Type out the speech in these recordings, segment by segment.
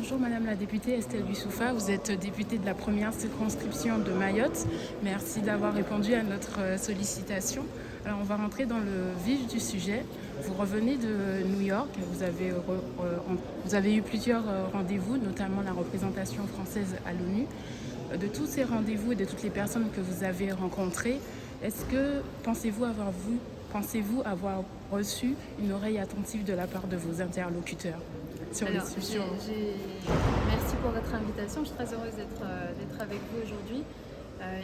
Bonjour Madame la députée Estelle Youssoufa, vous êtes députée de la première circonscription de Mayotte. Merci d'avoir répondu à notre sollicitation. Alors on va rentrer dans le vif du sujet. Vous revenez de New York, vous avez eu plusieurs rendez-vous, notamment la représentation française à l'ONU. De tous ces rendez-vous et de toutes les personnes que vous avez rencontrées, pensez-vous avoir reçu une oreille attentive de la part de vos interlocuteurs sur les sujets? Merci pour votre invitation. Je suis très heureuse d'être avec vous aujourd'hui.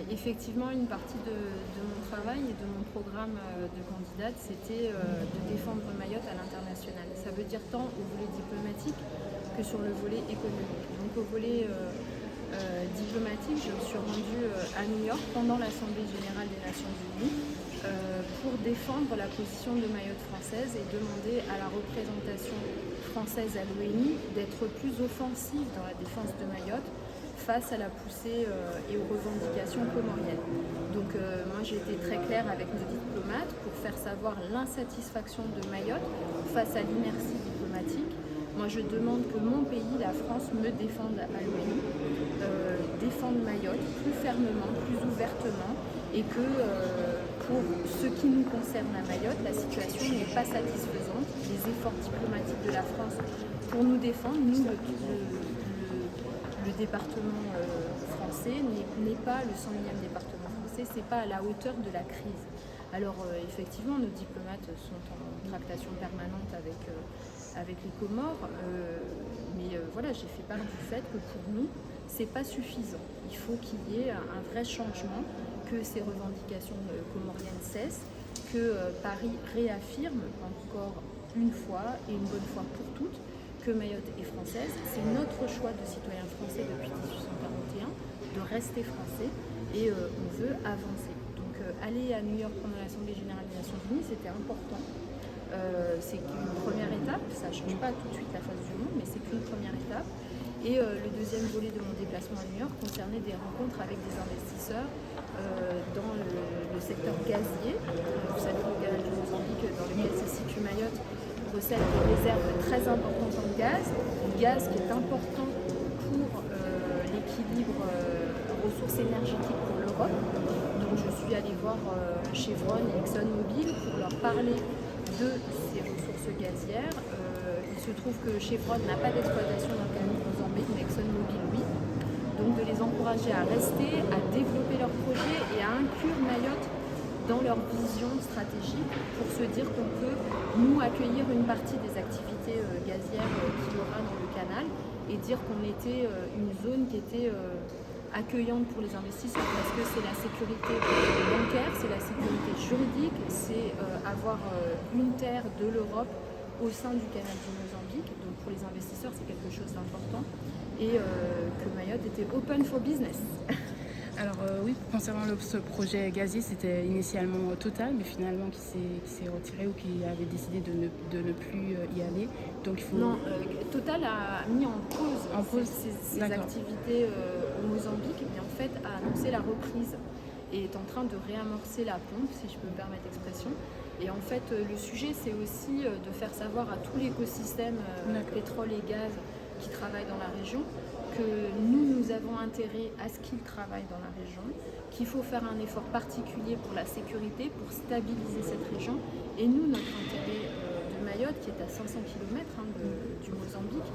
Effectivement, une partie de mon travail et de mon programme de candidate, c'était de défendre Mayotte à l'international. Ça veut dire tant au volet diplomatique que sur le volet économique. Donc au volet diplomatique, je me suis rendue à New York pendant l'Assemblée générale des Nations Unies pour défendre la position de Mayotte française et demander à la représentation française à l'ONU d'être plus offensive dans la défense de Mayotte face à la poussée et aux revendications comoriennes. Donc moi j'ai été très claire avec nos diplomates pour faire savoir l'insatisfaction de Mayotte face à l'inertie diplomatique. Moi je demande que mon pays, la France, me défende à l'ONU, défende Mayotte plus fermement, plus ouvertement, et que pour ce qui nous concerne à Mayotte, la situation n'est pas satisfaisante. Les efforts diplomatiques de la France pour nous défendre, nous, le département français n'est pas le 101e département français, c'est pas à la hauteur de la crise. Alors effectivement, nos diplomates sont en tractation permanente avec les Comores, mais voilà, j'ai fait part du fait que pour nous, c'est pas suffisant. Il faut qu'il y ait un vrai changement, que ces revendications comoriennes cessent, que Paris réaffirme encore une fois et une bonne fois pour toutes que Mayotte est française. C'est notre choix de citoyen français depuis 1841 de rester français et on veut avancer. Donc aller à New York pendant l'Assemblée générale des Nations Unies, c'était important. C'est qu'une première étape, ça ne change pas tout de suite la face du monde, mais c'est qu'une première étape. Et le deuxième volet de mon déplacement à New York concernait des rencontres avec des investisseurs dans le secteur gazier. Vous savez que le canal du Mozambique, dans lequel se situe Mayotte, possède des réserves très importantes en gaz qui est important pour l'équilibre ressources énergétiques pour l'Europe. Donc je suis allée voir Chevron et ExxonMobil pour leur parler de ces ressources gazières. Il se trouve que Chevron n'a pas d'exploitation dans le canal du Mozambique, mais ExxonMobil oui. Donc de les encourager à rester, à développer leurs projets et à inclure Mayotte dans leur vision stratégique pour se dire qu'on peut nous accueillir une partie des activités gazières qu'il y aura dans le canal et dire qu'on était une zone qui était accueillante pour les investisseurs parce que c'est la sécurité bancaire, c'est la sécurité juridique, c'est avoir une terre de l'Europe au sein du canal du Mozambique. Donc pour les investisseurs, c'est quelque chose d'important et que Mayotte était open for business. Alors oui, concernant ce projet gazier, c'était initialement Total, mais finalement qui s'est retiré ou qui avait décidé de ne plus y aller. Donc il faut... Non, Total a mis en pause ses activités au Mozambique, mais en fait a annoncé la reprise et est en train de réamorcer la pompe, si je peux me permettre l'expression. Et en fait, le sujet, c'est aussi de faire savoir à tout l'écosystème pétrole et gaz qui travaillent dans la région que nous avons intérêt à ce qu'ils travaillent dans la région, qu'il faut faire un effort particulier pour la sécurité, pour stabiliser cette région. Et nous, notre intérêt de Mayotte, qui est à 500 km du Mozambique,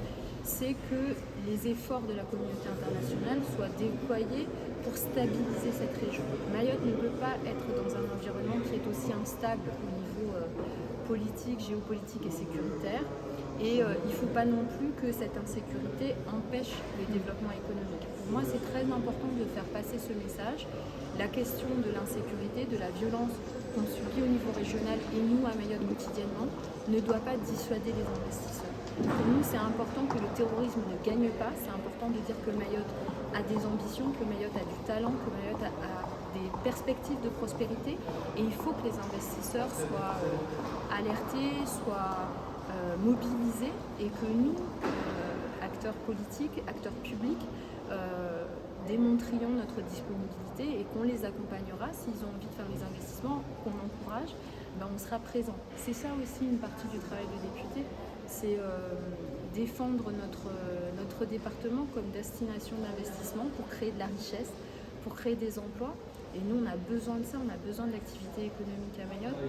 c'est que les efforts de la communauté internationale soient déployés pour stabiliser cette région. Mayotte ne peut pas être dans un environnement qui est aussi instable au niveau politique, géopolitique et sécuritaire. Et il ne faut pas non plus que cette insécurité empêche le développement économique. Pour moi, c'est très important de faire passer ce message. La question de l'insécurité, de la violence qu'on subit au niveau régional et nous à Mayotte quotidiennement ne doit pas dissuader les investisseurs. Pour nous, c'est important que le terrorisme ne gagne pas. C'est important de dire que Mayotte a des ambitions, que Mayotte a du talent, que Mayotte a des perspectives de prospérité. Et il faut que les investisseurs soient alertés, soient mobilisés et que nous, acteurs politiques, acteurs publics, démontrions notre disponibilité et qu'on les accompagnera s'ils ont envie de faire les investissements, qu'on encourage, on sera présent. C'est ça aussi une partie du travail de député, c'est défendre notre département comme destination d'investissement pour créer de la richesse, pour créer des emplois. Et nous, on a besoin de ça, on a besoin de l'activité économique à Mayotte.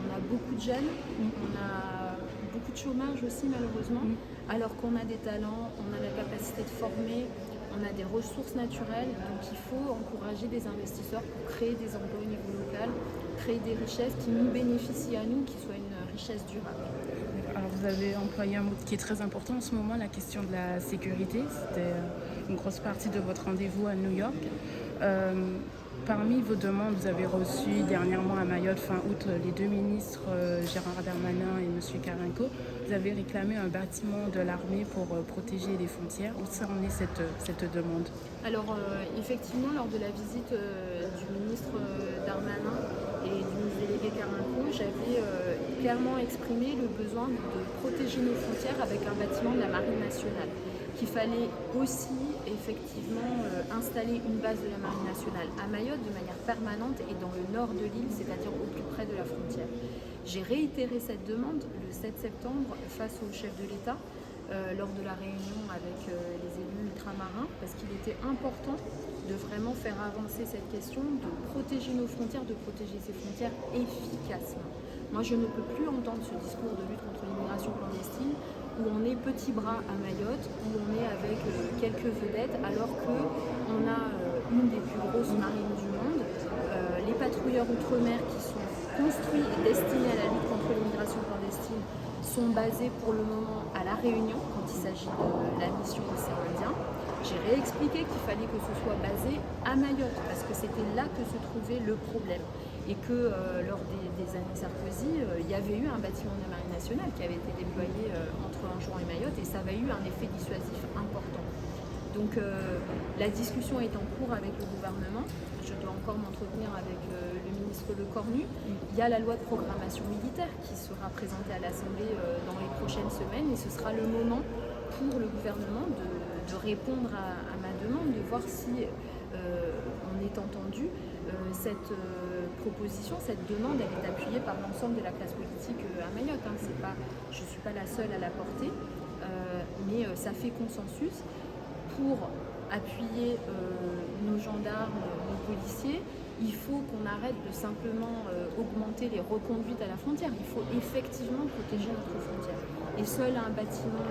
On a beaucoup de jeunes, on a beaucoup de chômage aussi malheureusement, alors qu'on a des talents, on a la capacité de former, on a des ressources naturelles. Donc il faut encourager des investisseurs pour créer des emplois au niveau local, créer des richesses qui nous bénéficient à nous, qui soient une richesse durable. Alors vous avez employé un mot qui est très important en ce moment, la question de la sécurité. C'était une grosse partie de votre rendez-vous à New York. Parmi vos demandes, vous avez reçu dernièrement à Mayotte, fin août, les deux ministres Gérard Darmanin et M. Carenco. Vous avez réclamé un bâtiment de l'armée pour protéger les frontières. Où ça en est cette demande? Alors effectivement, lors de la visite du ministre Darmanin et du ministre délégué Carenco, j'avais clairement exprimé le besoin de protéger nos frontières avec un bâtiment de la Marine nationale. Qu'il fallait aussi effectivement installer une base de la Marine nationale à Mayotte de manière permanente et dans le nord de l'île, c'est-à-dire au plus près de la frontière. J'ai réitéré cette demande le 7 septembre face au chef de l'État lors de la réunion avec les élus ultramarins, parce qu'il était important de vraiment faire avancer cette question, de protéger nos frontières, de protéger ces frontières efficacement. Moi, je ne peux plus entendre ce discours de lutte contre l'immigration clandestine où on est petit bras à Mayotte, où on est avec quelques vedettes, alors qu'on a une des plus grosses marines du monde. Les patrouilleurs outre-mer qui sont construits et destinés à la lutte contre l'immigration clandestine sont basés pour le moment à La Réunion, quand il s'agit de la mission Océan Indien. J'ai réexpliqué qu'il fallait que ce soit basé à Mayotte, parce que c'était là que se trouvait le problème. Et que lors des années Sarkozy, il y avait eu un bâtiment de la Marine nationale qui avait été déployé entre Anjouan et Mayotte, et ça avait eu un effet dissuasif important. Donc la discussion est en cours avec le gouvernement. Je dois encore m'entretenir avec le ministre Le Cornu. Il y a la loi de programmation militaire qui sera présentée à l'Assemblée dans les prochaines semaines, et ce sera le moment pour le gouvernement de répondre à ma demande, de voir si on est entendu. Cette proposition, cette demande, elle est appuyée par l'ensemble de la classe politique à Mayotte. Je ne suis pas la seule à la porter, mais ça fait consensus pour appuyer nos gendarmes, nos policiers. Il faut qu'on arrête de simplement augmenter les reconduites à la frontière. Il faut effectivement protéger notre frontière. Et seul un bâtiment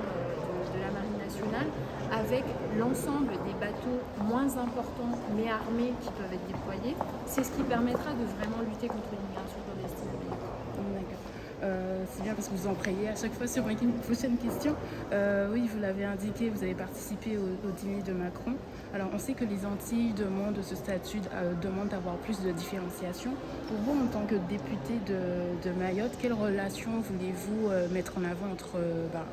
de la Marine nationale, avec l'ensemble des bateaux moins importants mais armés qui peuvent être déployés, c'est ce qui permettra de vraiment lutter contre l'immigration clandestine. D'accord. C'est bien parce que vous emprayez à chaque fois sur ma prochaine question. Oui, vous l'avez indiqué, vous avez participé au dîner de Macron. Alors, on sait que les Antilles demandent ce statut, demandent d'avoir plus de différenciation. Pour vous, en tant que député de Mayotte, quelle relation voulez-vous mettre en avant entre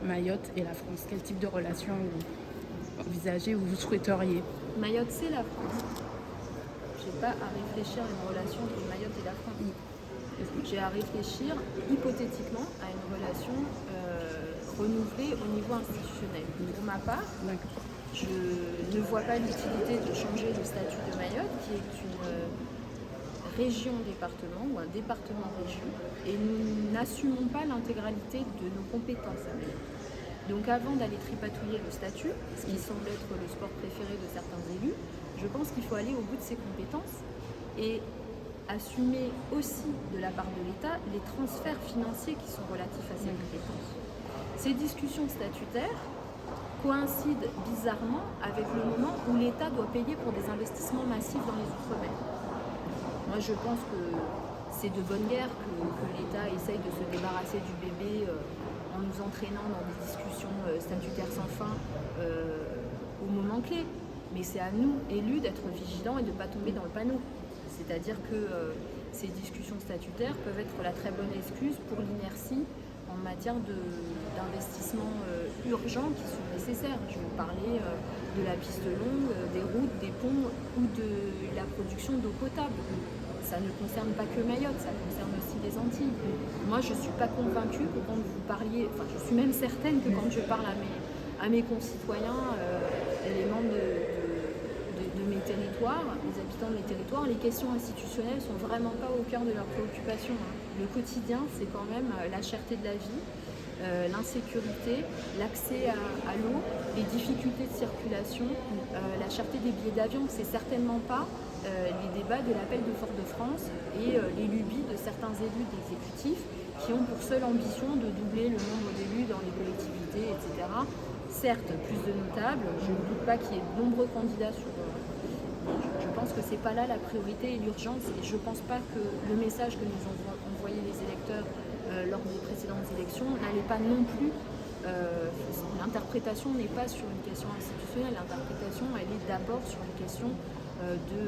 Mayotte et la France? Quel type de relation vous envisagez ou vous souhaiteriez? Mayotte, c'est la France. Je n'ai pas à réfléchir à une relation entre Mayotte et la France. J'ai à réfléchir hypothétiquement à une relation renouvelée au niveau institutionnel. Pour ma part, je ne vois pas l'utilité de changer le statut de Mayotte, qui est une région-département ou un département-région, et nous n'assumons pas l'intégralité de nos compétences à Mayotte. Donc avant d'aller tripatouiller le statut, ce qui semble être le sport préféré de certains élus, je pense qu'il faut aller au bout de ses compétences et assumer aussi de la part de l'État les transferts financiers qui sont relatifs à ces compétences. Ces discussions statutaires coïncident bizarrement avec le moment où l'État doit payer pour des investissements massifs dans les Outre-mer. Moi, je pense que c'est de bonne guerre que l'État essaye de se débarrasser du bébé en nous entraînant dans des discussions statutaires sans fin au moment clé. Mais c'est à nous, élus, d'être vigilants et de ne pas tomber dans le panneau. C'est-à-dire que ces discussions statutaires peuvent être la très bonne excuse pour l'inertie en matière d'investissements urgents qui sont nécessaires. Je veux parler de la piste longue, des routes, des ponts ou de la production d'eau potable. Ça ne concerne pas que Mayotte, ça concerne aussi les Antilles. Moi, je ne suis pas convaincue que quand vous parliez, je suis même certaine que quand je parle à mes concitoyens, les membres de mes territoires, les habitants de mes territoires, les questions institutionnelles ne sont vraiment pas au cœur de leurs préoccupations. Le quotidien, c'est quand même la cherté de la vie, l'insécurité, l'accès à l'eau, les difficultés de circulation, la cherté des billets d'avion. C'est certainement pas les débats de l'appel de Fort-de-France et les lubies de certains élus d'exécutifs qui ont pour seule ambition de doubler le nombre d'élus dans les collectivités, etc. Certes, plus de notables, je ne doute pas qu'il y ait de nombreux candidats sur... je pense que c'est pas là la priorité et l'urgence, et je pense pas que le message que nous ont envoyé les électeurs lors des précédentes élections n'allait pas non plus... l'interprétation n'est pas sur une question institutionnelle, l'interprétation elle est d'abord sur une question de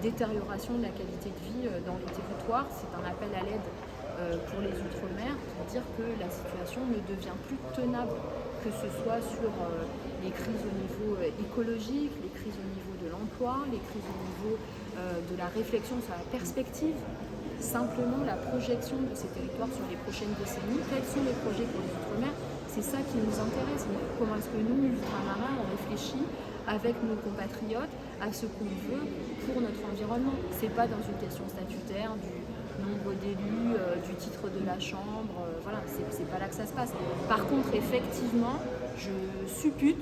détérioration de la qualité de vie dans les territoires. C'est un appel à l'aide pour les Outre-mer pour dire que la situation ne devient plus tenable, que ce soit sur les crises au niveau écologique, les crises au niveau de l'emploi, les crises au niveau de la réflexion sur la perspective, simplement la projection de ces territoires sur les prochaines décennies. Quels sont les projets pour les Outre-mer? C'est ça qui nous intéresse. Comment est-ce que nous, ultramarins, on réfléchit avec nos compatriotes à ce qu'on veut pour notre environnement? C'est pas dans une question statutaire du nombre d'élus, du titre de la Chambre, voilà, c'est pas là que ça se passe. Par contre, effectivement, je suppute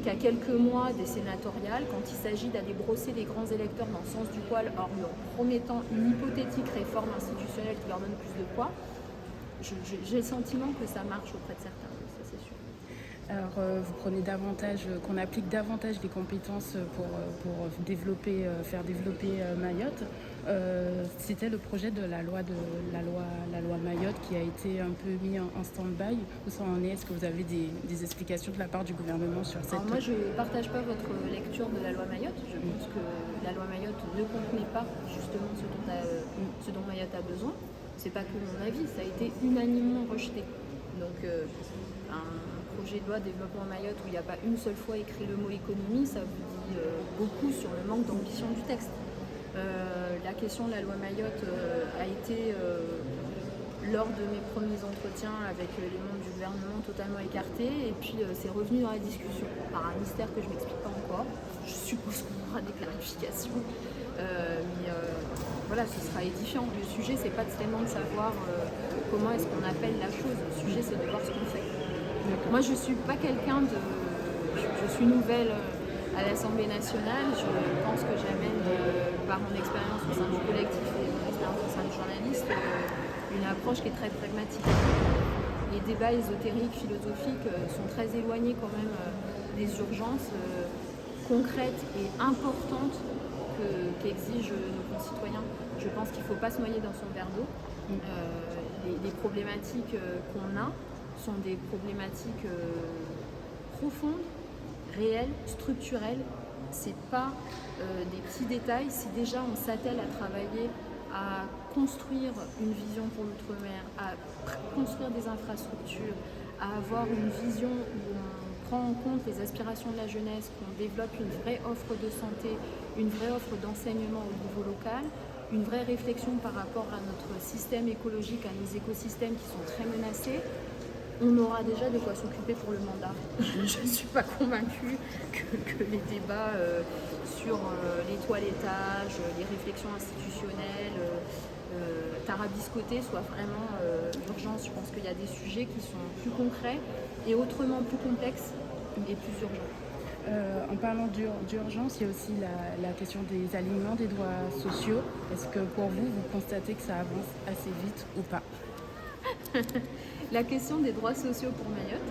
qu'à quelques mois des sénatoriales, quand il s'agit d'aller brosser les grands électeurs dans le sens du poil, en leur promettant une hypothétique réforme institutionnelle qui leur donne plus de poids, j'ai le sentiment que ça marche auprès de certains, ça c'est sûr. Alors, vous prenez davantage, qu'on applique davantage les compétences pour développer, faire développer Mayotte. C'était le projet de la loi Mayotte qui a été un peu mis en stand-by. Où ça en est? Est-ce que vous avez des explications de la part du gouvernement sur cette... Alors moi, je ne partage pas votre lecture de la loi Mayotte. Je pense que la loi Mayotte ne contenait pas justement ce dont Mayotte a besoin. C'est pas que mon avis, ça a été unanimement rejeté. Donc un projet de loi développement Mayotte où il n'y a pas une seule fois écrit le mot économie, ça vous dit beaucoup sur le manque d'ambition du texte. La question de la loi Mayotte a été, lors de mes premiers entretiens avec les membres du gouvernement, totalement écartée, et puis c'est revenu dans la discussion par un mystère que je ne m'explique pas encore. Je suppose qu'on aura des clarifications. Mais voilà, ce sera édifiant. Le sujet, c'est pas tellement de savoir comment est-ce qu'on appelle la chose. Le sujet, c'est de voir ce qu'on fait. Moi, je suis pas quelqu'un de... Je suis nouvelle à l'Assemblée nationale. Je pense que j'amène, par mon expérience au sein du collectif et mon expérience au sein du journaliste, une approche qui est très pragmatique. Les débats ésotériques, philosophiques sont très éloignés quand même des urgences concrètes et importantes qu'exigent nos concitoyens. Je pense qu'il ne faut pas se noyer dans son verre d'eau. Les problématiques qu'on a sont des problématiques profondes, réelles, structurelles. C'est pas des petits détails. Si déjà on s'attelle à travailler à construire une vision pour l'outre-mer, à construire des infrastructures, à avoir une vision où on prend en compte les aspirations de la jeunesse, qu'on développe une vraie offre de santé, une vraie offre d'enseignement au niveau local, une vraie réflexion par rapport à notre système écologique, à nos écosystèmes qui sont très menacés, on aura déjà de quoi s'occuper pour le mandat. Je ne suis pas convaincue que les débats sur les toilettages, les réflexions institutionnelles, tarabiscotées soient vraiment l'urgence. Je pense qu'il y a des sujets qui sont plus concrets et autrement plus complexes et plus urgents. En parlant d'urgence, il y a aussi la question des alignements des droits sociaux. Est-ce que pour vous, vous constatez que ça avance assez vite ou pas? La question des droits sociaux pour Mayotte,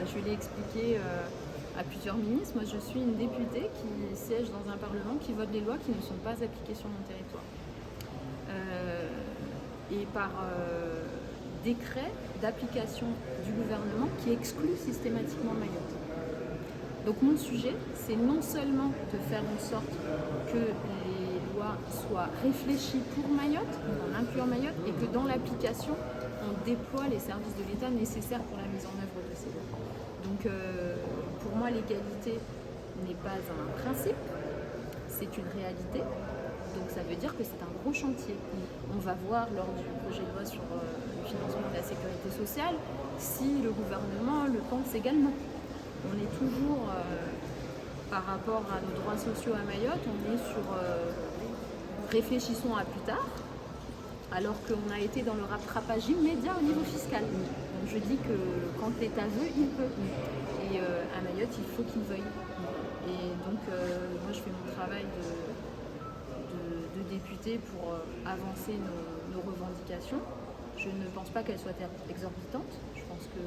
je l'ai expliqué à plusieurs ministres. Moi, je suis une députée qui siège dans un parlement qui vote des lois qui ne sont pas appliquées sur mon territoire. Et par décret d'application du gouvernement qui exclut systématiquement Mayotte. Donc mon sujet, c'est non seulement de faire en sorte que les lois soient réfléchies pour Mayotte, en incluant Mayotte, et que dans l'application, on déploie les services de l'État nécessaires pour la mise en œuvre de ces lois. Donc pour moi, l'égalité n'est pas un principe, c'est une réalité. Donc ça veut dire que c'est un gros chantier. On va voir lors du projet de loi sur le financement de la sécurité sociale si le gouvernement le pense également. On est toujours, par rapport à nos droits sociaux à Mayotte, on est sur réfléchissons à plus tard, alors qu'on a été dans le rattrapage immédiat au niveau fiscal. je dis que quand l'État veut, il peut. Et à Mayotte, il faut qu'il veuille. Et donc, moi, je fais mon travail de député pour avancer nos revendications. Je ne pense pas qu'elles soient exorbitantes. Je pense que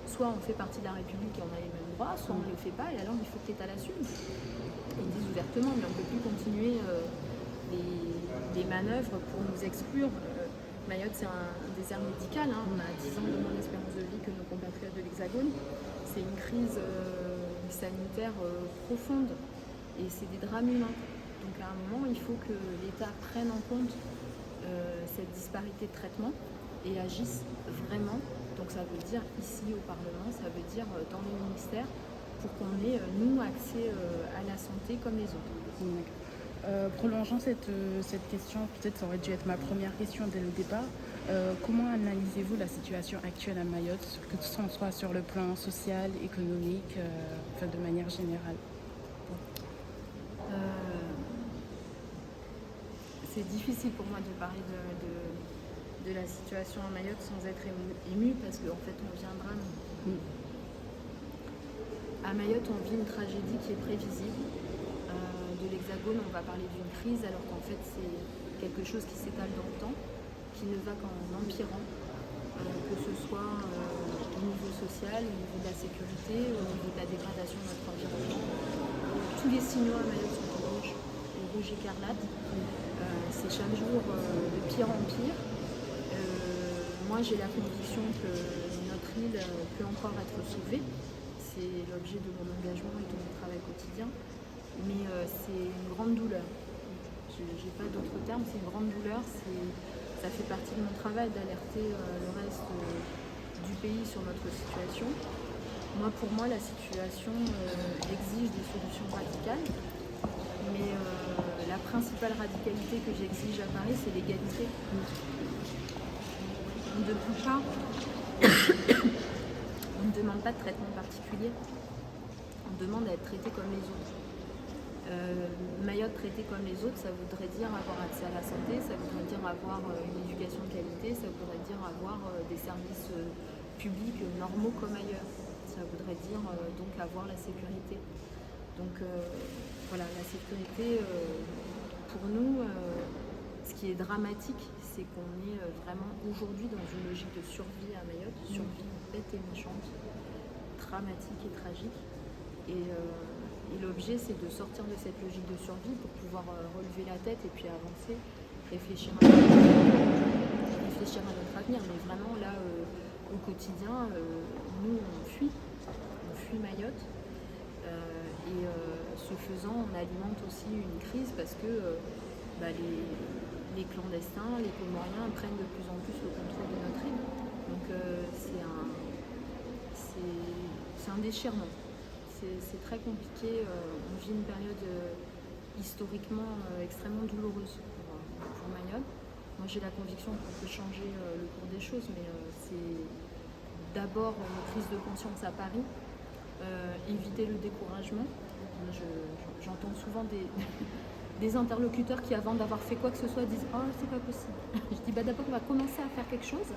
soit on fait partie de la République et on a les mêmes droits, soit on ne le fait pas, et alors il faut que l'État l'assume. Ils disent ouvertement, mais on ne peut plus continuer les manœuvres pour nous exclure. Mayotte, c'est un désert médical. On a 10 ans de moins d'espérance de vie que nos compatriotes de l'Hexagone. C'est une crise sanitaire profonde et c'est des drames humains. Donc à un moment, il faut que l'État prenne en compte cette disparité de traitement et agisse vraiment. Donc ça veut dire ici au Parlement, ça veut dire dans les ministères, pour qu'on ait, nous, accès à la santé comme les autres. Prolongeant cette question, peut-être ça aurait dû être ma première question dès le départ. Comment analysez-vous la situation actuelle à Mayotte, que ce soit sur le plan social, économique, de manière générale? C'est difficile pour moi de parler de la situation à Mayotte sans être émue parce qu'en fait on vit un drame. À Mayotte on vit une tragédie qui est prévisible. De l'Hexagone on va parler d'une crise alors qu'en fait c'est quelque chose qui s'étale dans le temps, qui ne va qu'en empirant, que ce soit au niveau social, au niveau de la sécurité, au niveau de la dégradation de notre environnement. Tous les signaux à Mayotte sont au rouge écarlate. C'est chaque jour de pire en pire. Moi, j'ai la conviction que notre île peut encore être sauvée. C'est l'objet de mon engagement et de mon travail quotidien. Mais c'est une grande douleur. Je n'ai pas d'autres termes, c'est une grande douleur. Ça fait partie de mon travail d'alerter le reste du pays sur notre situation. Pour moi, la situation exige des solutions radicales. Mais la principale radicalité que j'exige à Paris, c'est l'égalité. On ne demande pas de traitement particulier. On demande à être traité comme les autres. Mayotte traité comme les autres, ça voudrait dire avoir accès à la santé, ça voudrait dire avoir une éducation de qualité, ça voudrait dire avoir des services publics normaux comme ailleurs. Ça voudrait dire donc avoir la sécurité. Donc voilà, la sécurité, pour nous, ce qui est dramatique, c'est qu'on est vraiment aujourd'hui dans une logique de survie à Mayotte, survie bête et méchante, dramatique et tragique. Et l'objet, c'est de sortir de cette logique de survie pour pouvoir relever la tête et puis avancer, réfléchir à notre avenir. Mais vraiment, là, au quotidien, nous, on fuit Mayotte. Et ce faisant, on alimente aussi une crise parce que les clandestins, les Comoriens prennent de plus en plus le contrôle de notre île. Donc c'est un déchirement. C'est très compliqué. On vit une période historiquement extrêmement douloureuse pour Mayotte. Moi, j'ai la conviction qu'on peut changer le cours des choses, mais c'est d'abord une prise de conscience à Paris, éviter le découragement. J'entends souvent des interlocuteurs qui, avant d'avoir fait quoi que ce soit, disent « Oh, c'est pas possible ». Je dis d'abord, on va commencer à faire quelque chose,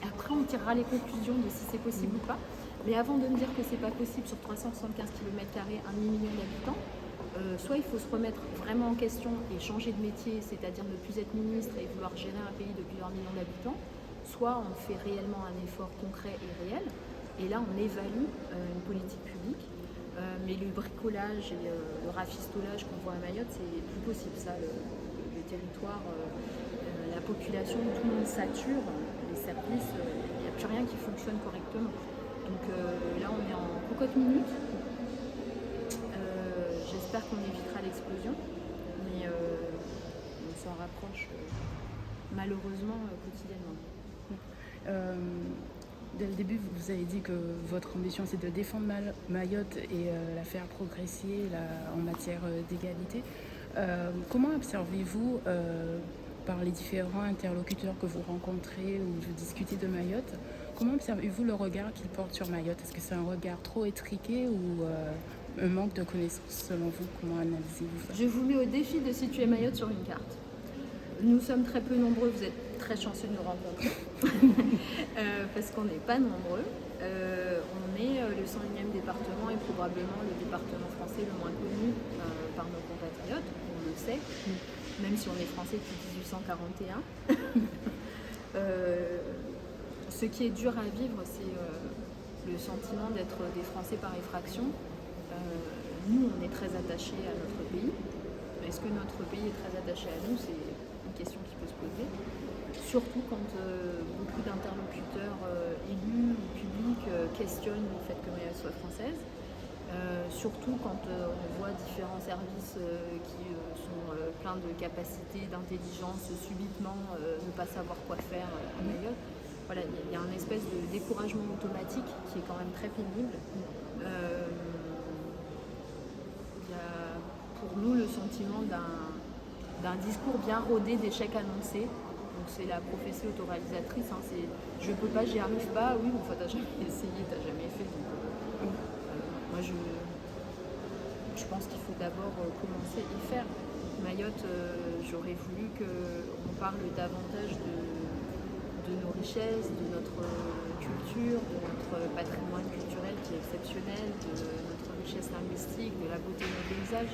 et après on tirera les conclusions de si c'est possible ou pas. Mais avant de me dire que c'est pas possible sur 375 km², 1 demi-million d'habitants, soit il faut se remettre vraiment en question et changer de métier, c'est-à-dire ne plus être ministre et vouloir gérer un pays de plusieurs millions d'habitants, soit on fait réellement un effort concret et réel, et là on évalue une politique publique. Mais le bricolage et le rafistolage qu'on voit à Mayotte, c'est plus possible. Ça, le territoire, la population, tout le monde sature les services, il n'y a plus rien qui fonctionne correctement. Donc là, on est en cocotte minute. J'espère qu'on évitera l'explosion, mais on s'en rapproche malheureusement quotidiennement. Dès le début, vous avez dit que votre ambition, c'est de défendre Mayotte et la faire progresser en matière d'égalité. Comment observez-vous, par les différents interlocuteurs que vous rencontrez ou vous discutez de Mayotte, comment observez-vous le regard qu'ils portent sur Mayotte? Est-ce que c'est un regard trop étriqué ou un manque de connaissances selon vous? Comment analysez-vous ça? Je vous mets au défi de situer Mayotte sur une carte. Nous sommes très peu nombreux, vous êtes très chanceux de nous rencontrer, parce qu'on n'est pas nombreux. On est le 101e département et probablement le département français le moins connu par nos compatriotes, on le sait, même si on est français depuis 1841. Ce qui est dur à vivre, c'est le sentiment d'être des Français par effraction. Nous, on est très attachés à notre pays. Est-ce que notre pays est très attaché à nous? C'est une question qui peut se poser. Surtout quand beaucoup d'interlocuteurs élus ou publics questionnent le fait que Mayotte soit française. Surtout quand on voit différents services qui sont pleins de capacités, d'intelligence, subitement ne pas savoir quoi faire à Mayotte. Voilà, il y a une espèce de découragement automatique qui est quand même très pénible. Il y a pour nous le sentiment d'un discours bien rodé d'échec annoncé. Donc c'est la prophétie autoréalisatrice, hein, c'est je peux pas, j'y arrive pas, oui, mais enfin t'as jamais essayé, t'as jamais fait. Donc, moi je pense qu'il faut d'abord commencer et faire. Mayotte, j'aurais voulu qu'on parle davantage de nos richesses, de notre culture, de notre patrimoine culturel qui est exceptionnel, de notre richesse linguistique, de la beauté de nos paysages.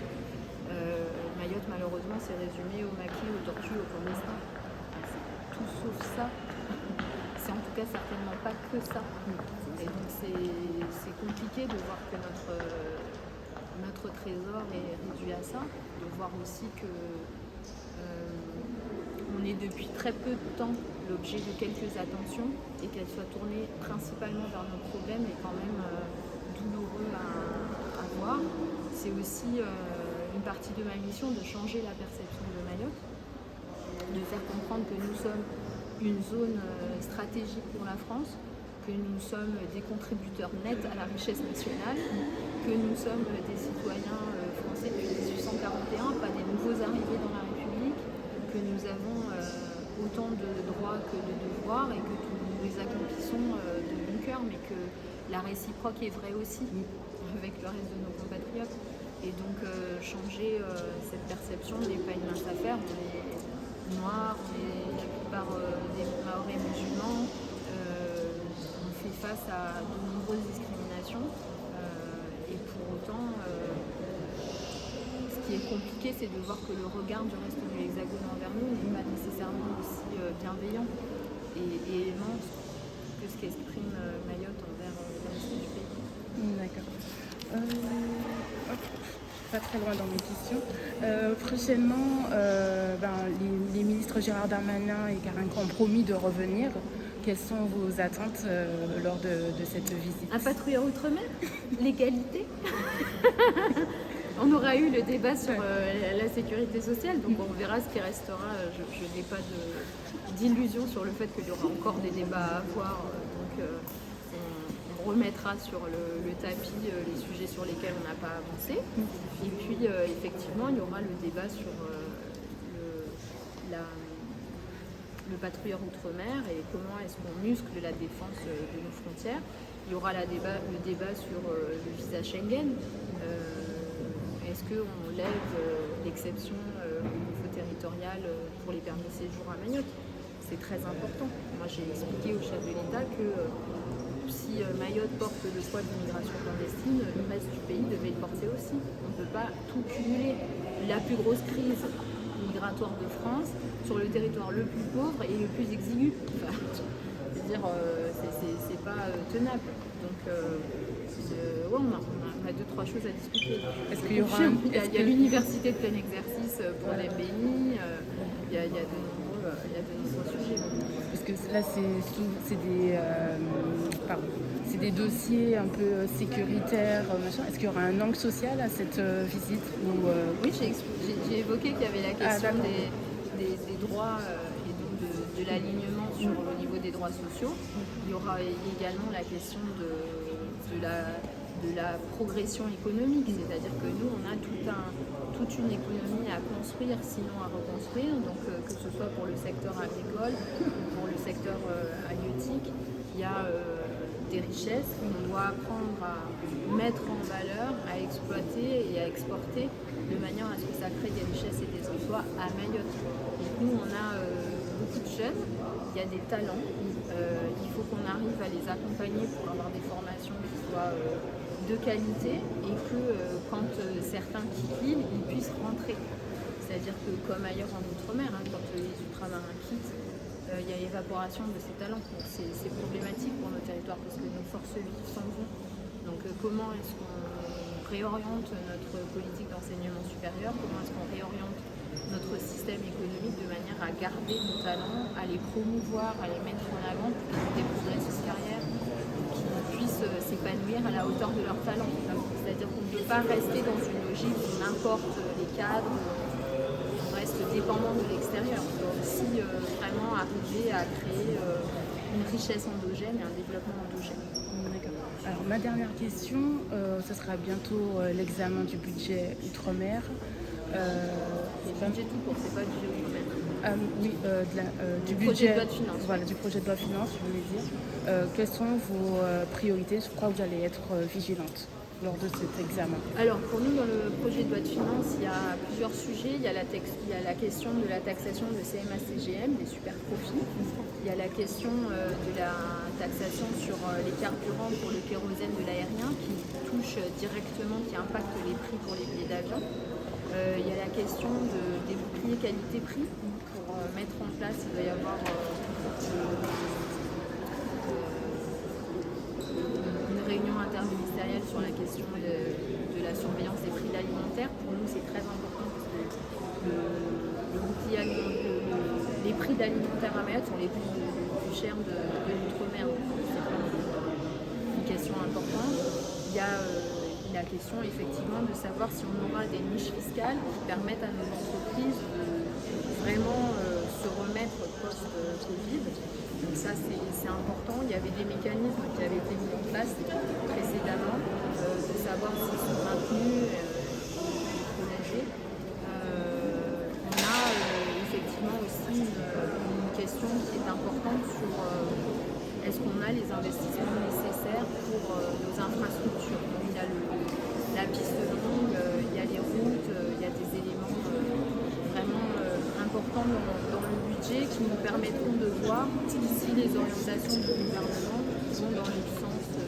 Mayotte, malheureusement, s'est résumé au maquis, aux tortues, au clandestin. C'est tout sauf ça. C'est en tout cas certainement pas que ça. Et donc c'est compliqué de voir que notre trésor est réduit à ça, de voir aussi que on est depuis très peu de temps l'objet de quelques attentions et qu'elles soient tournées principalement vers nos problèmes est quand même douloureux à voir. C'est aussi une partie de ma mission de changer la perception de Mayotte, de faire comprendre que nous sommes une zone stratégique pour la France, que nous sommes des contributeurs nets à la richesse nationale, que nous sommes des citoyens français depuis 1841, pas des nouveaux arrivés dans la République, que nous avons autant de droits que de devoirs et que nous les accomplissons de bon cœur, mais que la réciproque est vraie aussi avec le reste de nos compatriotes. Et donc changer cette perception n'est pas une mince affaire. On est noirs, on est la plupart des Mahorais musulmans, on fait face à de nombreuses discriminations et pour autant ce qui est compliqué, c'est de voir que le regard du reste de l'Hexagone envers nous n'est pas nécessairement aussi bienveillant et aimant que ce qu'exprime Mayotte envers le reste du pays. D'accord. Pas très loin dans mes questions. Prochainement, les ministres Gérard Darmanin et Karine ont promis de revenir. Quelles sont vos attentes lors de cette visite? Un patrouilleur outre-mer? L'égalité? On aura eu le débat sur la sécurité sociale, donc on verra ce qui restera. Je n'ai pas d'illusion sur le fait qu'il y aura encore des débats à avoir. Donc on remettra sur le tapis les sujets sur lesquels on n'a pas avancé. Et puis effectivement, il y aura le débat sur le patrouilleur outre-mer et comment est-ce qu'on muscle la défense de nos frontières. Il y aura le débat sur le visa Schengen. Est-ce qu'on lève l'exception au niveau territorial pour les permis de séjour à Mayotte? C'est très important. Moi, j'ai expliqué au chef de l'État que si Mayotte porte le poids de l'immigration clandestine, le reste du pays devait le porter aussi. On ne peut pas tout cumuler. La plus grosse crise migratoire de France sur le territoire le plus pauvre et le plus exigu. Enfin, je veux dire, c'est pas tenable. Donc, ouais, on a deux, trois choses à discuter. Est-ce qu'il y aura il y a l'université de plein exercice pour les BNI, il y a de nombreux sujets. Parce que là, c'est des dossiers un peu sécuritaires, machin. Est-ce qu'il y aura un angle social à cette visite ou, Oui, j'ai évoqué qu'il y avait la question des droits et donc de l'alignement sur le niveau des droits sociaux. Il y aura également la question de la progression économique, c'est-à-dire que nous, on a toute une économie à construire, sinon à reconstruire, donc que ce soit pour le secteur agricole ou pour le secteur halieutique, il y a des richesses qu'on doit apprendre à mettre en valeur, à exploiter et à à exporter de manière à ce que ça crée des richesses et des emplois à Mayotte. Donc nous, on a beaucoup de jeunes, il y a des talents, il faut qu'on arrive à les accompagner pour avoir des formations qui soient de qualité et que quand certains quittent l'île, ils puissent rentrer. C'est-à-dire que comme ailleurs en Outre-mer, quand les ultramarins quittent, il y a évaporation de ces talents. Donc c'est problématique pour nos territoires parce que nos forces vives s'en vont. Donc comment est-ce qu'on réoriente notre politique d'enseignement supérieur, comment est-ce qu'on réoriente notre système économique de manière à garder nos talents, à les promouvoir, à les mettre en avant pour qu'ils aient des progrès de carrière, qu'ils puissent s'épanouir à la hauteur de leurs talents. C'est-à-dire qu'on ne peut pas rester dans une logique où on importe les cadres, on reste dépendant de l'extérieur. On doit aussi vraiment arriver à créer une richesse endogène et un développement endogène. D'accord. Alors ma dernière question, ce sera bientôt l'examen du budget Outre-mer. C'est budget tout court, c'est pas budget Outre-mer. Oui, du budget, projet de loi de finances. Voilà, du projet de loi de finances, je voulais dire. Quelles sont vos priorités? Je crois que vous allez être vigilante lors de cet examen. Alors pour nous, dans le projet de loi de finances, il y a plusieurs sujets. Il y a la question de la taxation de CMA-CGM, des super profits. Il y a la question de la taxation sur les carburants pour le kérosène de l'aérien qui touche directement, qui impacte les prix pour les billets d'avion. Il y a la question des boucliers qualité-prix pour mettre en place, il doit y avoir une réunion interministérielle sur la question de la surveillance des prix alimentaires. Pour nous, c'est très important parce que les prix d'alimentaire à Mayotte sont les plus chers de l'outre-mer. C'est vraiment une question importante. Il y a la question effectivement de savoir si on aura des niches fiscales qui permettent à nos entreprises de vraiment se remettre post-Covid. Donc ça c'est important. Il y avait des mécanismes qui avaient été mis en place précédemment, de savoir s'ils sont maintenus et prolongés. On a effectivement aussi une question qui est importante sur est-ce qu'on a les investissements nécessaires pour nos infrastructures. Donc, il y a la piste longue, il y a les routes, il y a des éléments vraiment importants dans le budget qui nous permettront de voir si les orientations du gouvernement vont dans le sens de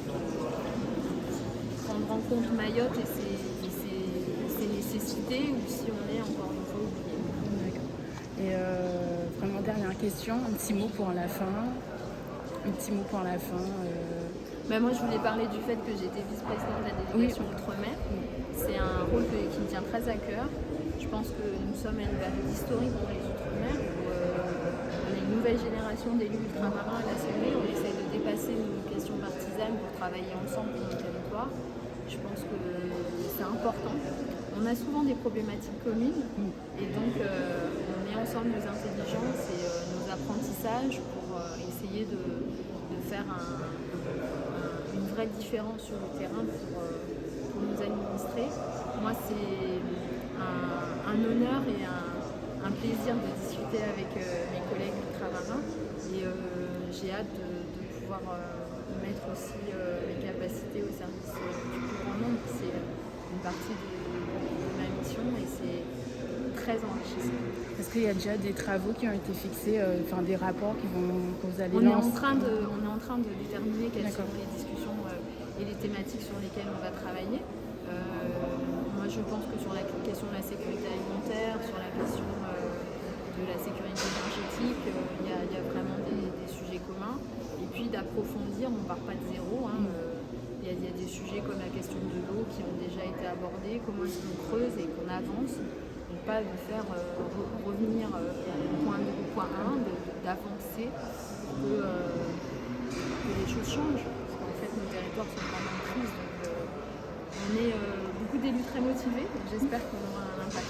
prendre en compte Mayotte et ses nécessités ou si on est encore une fois oublié. D'accord. Et vraiment dernière question, un petit mot pour la fin. Moi, je voulais parler du fait que j'étais vice-présidente de la délégation Outre-mer. C'est un rôle qui me tient très à cœur. Je pense que nous sommes à une période historique pour les Outre-mer où on est une nouvelle génération d'élus ultramarins à l'Assemblée. On essaie de dépasser nos questions partisanes pour travailler ensemble pour nos territoires. Je pense que c'est important. On a souvent des problématiques communes et donc on met ensemble nos intelligences et nos apprentissages pour essayer de faire une vraie différence sur le terrain pour nos administrés. Moi, c'est un honneur et un plaisir de discuter avec mes collègues ultramarins et j'ai hâte de pouvoir mettre aussi mes capacités au service du plus grand nombre. C'est une partie de ma mission et c'est très enrichissant. Est-ce qu'il y a déjà des travaux qui ont été fixés, des rapports que vous allez lancer? On est en train de déterminer quelles sont les discussions et les thématiques sur lesquelles on va travailler. Moi, je pense que sur la question de la sécurité alimentaire, sur la question de la sécurité énergétique, il y a vraiment des sujets communs. Et puis d'approfondir, on ne part pas de zéro. Il y a des sujets comme la question de l'eau qui ont déjà été abordés, comment est-ce qu'on creuse et qu'on avance. Donc pas de faire revenir au point 1, d'avancer pour que les choses changent. Parce qu'en fait, nos territoires sont vraiment en crise. Donc on est beaucoup d'élus très motivés. J'espère qu'on aura un impact.